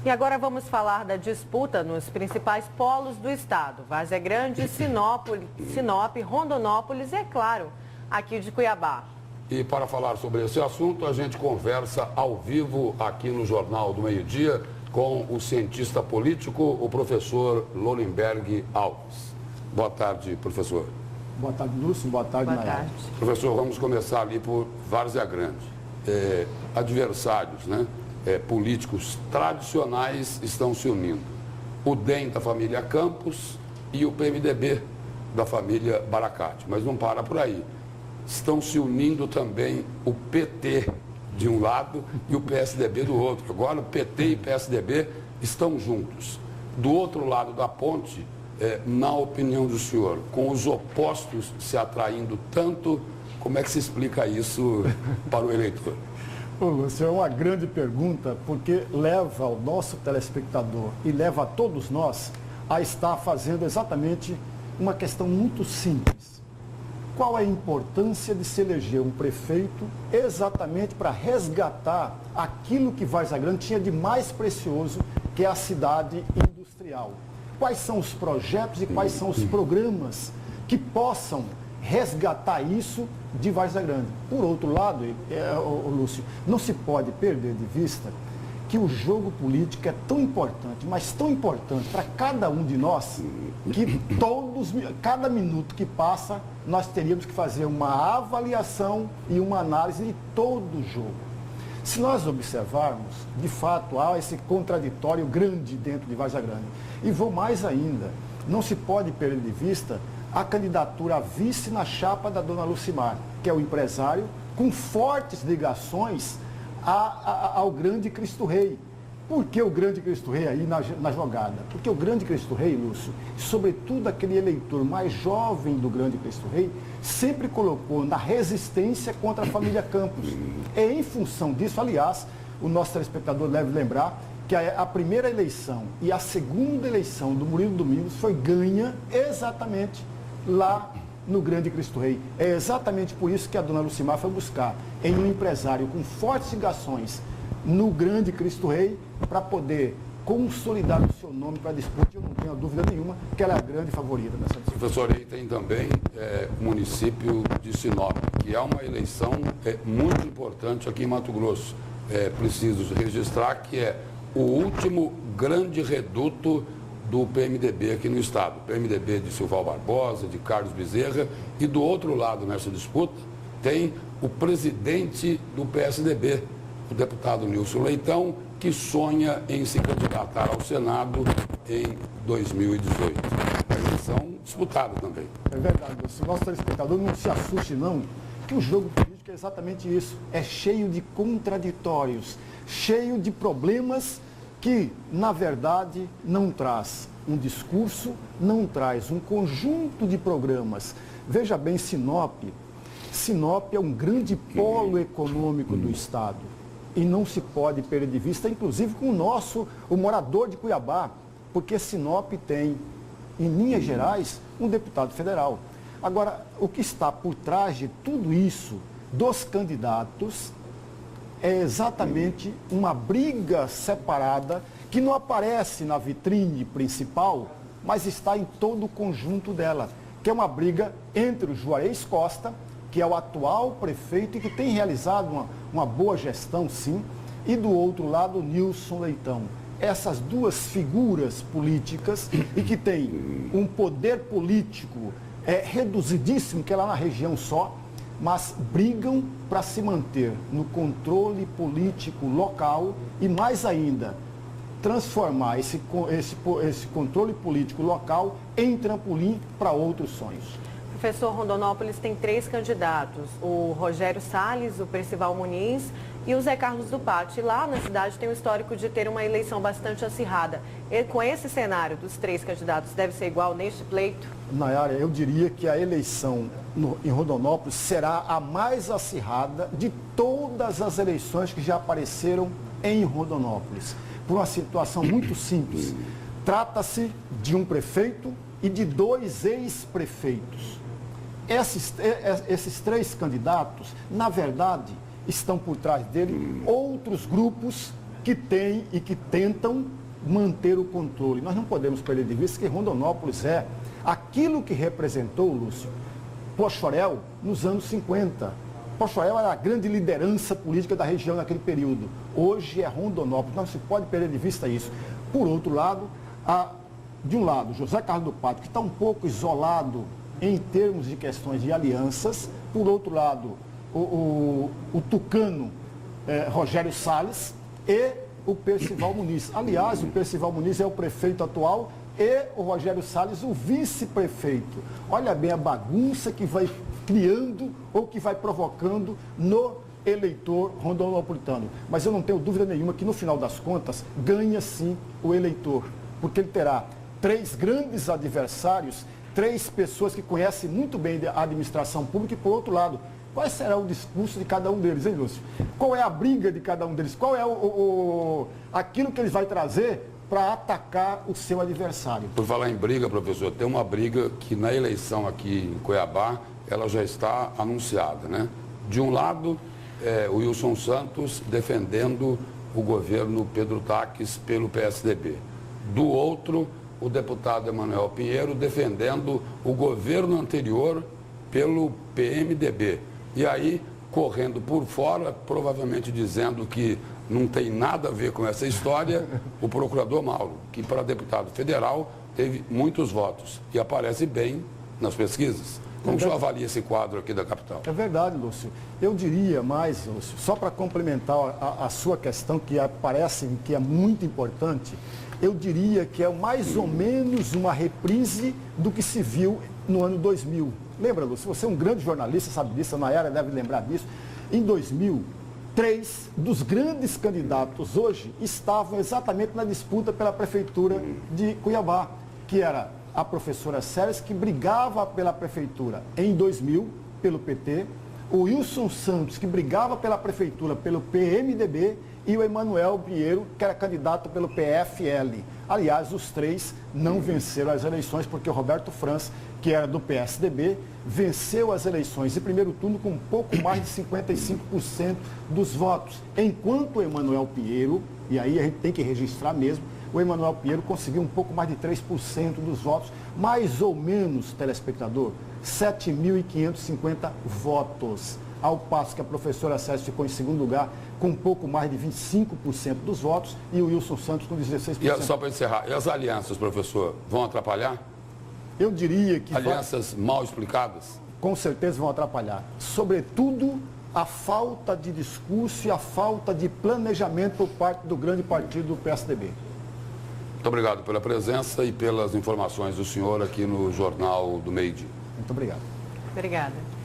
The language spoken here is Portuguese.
E agora vamos falar da disputa nos principais polos do estado. Várzea Grande, Sinop, Rondonópolis e, é claro, aqui de Cuiabá. E para falar sobre esse assunto, a gente conversa ao vivo aqui no Jornal do Meio-Dia com o cientista político, o professor Lolenberg Alves. Boa tarde, professor. Boa tarde, Lúcio. Boa tarde, Nayara. Professor, vamos começar ali por Várzea Grande. Adversários, né? Políticos tradicionais estão se unindo. O DEM da família Campos e o PMDB da família Baracate. Mas não para por aí. Estão se unindo também o PT de um lado e o PSDB do outro. Agora o PT e PSDB estão juntos. Do outro lado da ponte, na opinião do senhor, com os opostos se atraindo tanto, como é que se explica isso para o eleitor? Lúcio, é uma grande pergunta, porque leva ao nosso telespectador e leva a todos nós a estar fazendo exatamente uma questão muito simples. Qual é a importância de se eleger um prefeito exatamente para resgatar aquilo que Várzea Grande tinha de mais precioso, que é a cidade industrial? Quais são os projetos e quais são os programas que possam resgatar isso de Várzea Grande? Por outro lado, Lúcio, não se pode perder de vista que o jogo político é tão importante, mas tão importante para cada um de nós, que cada minuto que passa, nós teríamos que fazer uma avaliação e uma análise de todo o jogo. Se nós observarmos, de fato, há esse contraditório grande dentro de Várzea Grande. E vou mais ainda, não se pode perder de vista a candidatura a vice na chapa da dona Lucimar, que é o empresário com fortes ligações ao grande Cristo Rei. Por que o grande Cristo Rei aí na jogada? Porque o grande Cristo Rei, Lúcio, sobretudo aquele eleitor mais jovem do grande Cristo Rei, sempre colocou na resistência contra a família Campos. É em função disso, aliás, o nosso telespectador deve lembrar que a primeira eleição e a segunda eleição do Murilo Domingos foi ganha exatamente lá no grande Cristo Rei. É exatamente por isso que a dona Lucimar foi buscar em um empresário com fortes ligações no grande Cristo Rei para poder consolidar o seu nome para a disputa. Eu não tenho dúvida nenhuma que ela é a grande favorita nessa disputa. Professor, aí tem também o município de Sinop, que é uma eleição muito importante aqui em Mato Grosso. Preciso registrar que é o último grande reduto do PMDB aqui no estado. PMDB de Silval Barbosa, de Carlos Bezerra, e do outro lado nessa disputa tem o presidente do PSDB, o deputado Nilson Leitão, que sonha em se candidatar ao Senado em 2018. A eleição disputada também. É verdade, o nosso telespectador não se assuste não, que o jogo político é exatamente isso, é cheio de contraditórios, cheio de problemas que, na verdade, não traz um discurso, não traz um conjunto de programas. Veja bem, Sinop é um grande polo econômico do estado e não se pode perder de vista, inclusive com o morador de Cuiabá, porque Sinop tem, em linhas gerais, um deputado federal. Agora, o que está por trás de tudo isso, dos candidatos, é exatamente uma briga separada que não aparece na vitrine principal, mas está em todo o conjunto dela, que é uma briga entre o Juarez Costa, que é o atual prefeito e que tem realizado uma boa gestão, sim, e do outro lado o Nilson Leitão. Essas duas figuras políticas e que tem um poder político reduzidíssimo, que é lá na região só, mas brigam para se manter no controle político local e, mais ainda, transformar esse controle político local em trampolim para outros sonhos. Professor, Rondonópolis tem 3 candidatos, o Rogério Salles, o Percival Muniz e o Zé Carlos do Pátio. E lá na cidade tem o histórico de ter uma eleição bastante acirrada. E com esse cenário dos 3 candidatos, deve ser igual neste pleito? Nayara, eu diria que a eleição em Rondonópolis será a mais acirrada de todas as eleições que já apareceram em Rondonópolis. Por uma situação muito simples. Trata-se de um prefeito e de 2 ex-prefeitos. Esses 3 candidatos, na verdade, estão por trás dele outros grupos que têm e que tentam manter o controle. Nós não podemos perder de vista que Rondonópolis é aquilo que representou, Lúcio, Pochorel nos anos 50. Pochorel era a grande liderança política da região naquele período. Hoje é Rondonópolis, não se pode perder de vista isso. Por outro lado, de um lado, José Carlos do Pátio, que está um pouco isolado em termos de questões de alianças. Por outro lado, o tucano Rogério Salles e o Percival Muniz. Aliás, o Percival Muniz é o prefeito atual e o Rogério Salles o vice-prefeito. Olha bem a bagunça que vai criando ou que vai provocando no eleitor rondonopolitano. Mas eu não tenho dúvida nenhuma que no final das contas ganha sim o eleitor, porque ele terá 3 grandes adversários, 3 pessoas que conhecem muito bem a administração pública e, por outro lado, qual será o discurso de cada um deles, hein, Lúcio? Qual é a briga de cada um deles? Qual é aquilo que eles vai trazer para atacar o seu adversário? Por falar em briga, professor, tem uma briga que na eleição aqui em Cuiabá, ela já está anunciada, né? De um lado, o Wilson Santos defendendo o governo Pedro Taques pelo PSDB. Do outro, o deputado Emanuel Pinheiro defendendo o governo anterior pelo PMDB. E aí, correndo por fora, provavelmente dizendo que não tem nada a ver com essa história, o procurador Mauro, que para deputado federal teve muitos votos e aparece bem nas pesquisas. Como o senhor avalia esse quadro aqui da capital? É verdade, Lúcio. Eu diria mais, Lúcio, só para complementar a sua questão, que parece que é muito importante, eu diria que é mais ou menos uma reprise do que se viu no ano 2000. Lembra, Lúcio? Você é um grande jornalista, sabe disso, a Nayara deve lembrar disso. Em 2000, 3 dos grandes candidatos hoje estavam exatamente na disputa pela prefeitura de Cuiabá, que era a professora Séries, que brigava pela prefeitura em 2000 pelo PT, o Wilson Santos, que brigava pela prefeitura pelo PMDB, e o Emanuel Pinheiro, que era candidato pelo PFL. Aliás, os 3 não venceram as eleições, porque o Roberto França, que era do PSDB, venceu as eleições em primeiro turno com um pouco mais de 55% dos votos. Enquanto o Emanuel Pinheiro, e aí a gente tem que registrar mesmo, o Emanuel Pinheiro conseguiu um pouco mais de 3% dos votos, mais ou menos, telespectador, 7.550 votos. Ao passo que a professora Sérgio ficou em segundo lugar com um pouco mais de 25% dos votos e o Wilson Santos com 16%. E só para encerrar, e as alianças, professor, vão atrapalhar? Eu diria que... Alianças mal explicadas? Com certeza vão atrapalhar. Sobretudo, a falta de discurso e a falta de planejamento por parte do grande partido do PSDB. Muito obrigado pela presença e pelas informações do senhor aqui no Jornal do Meio-Dia. Muito obrigado. Obrigada.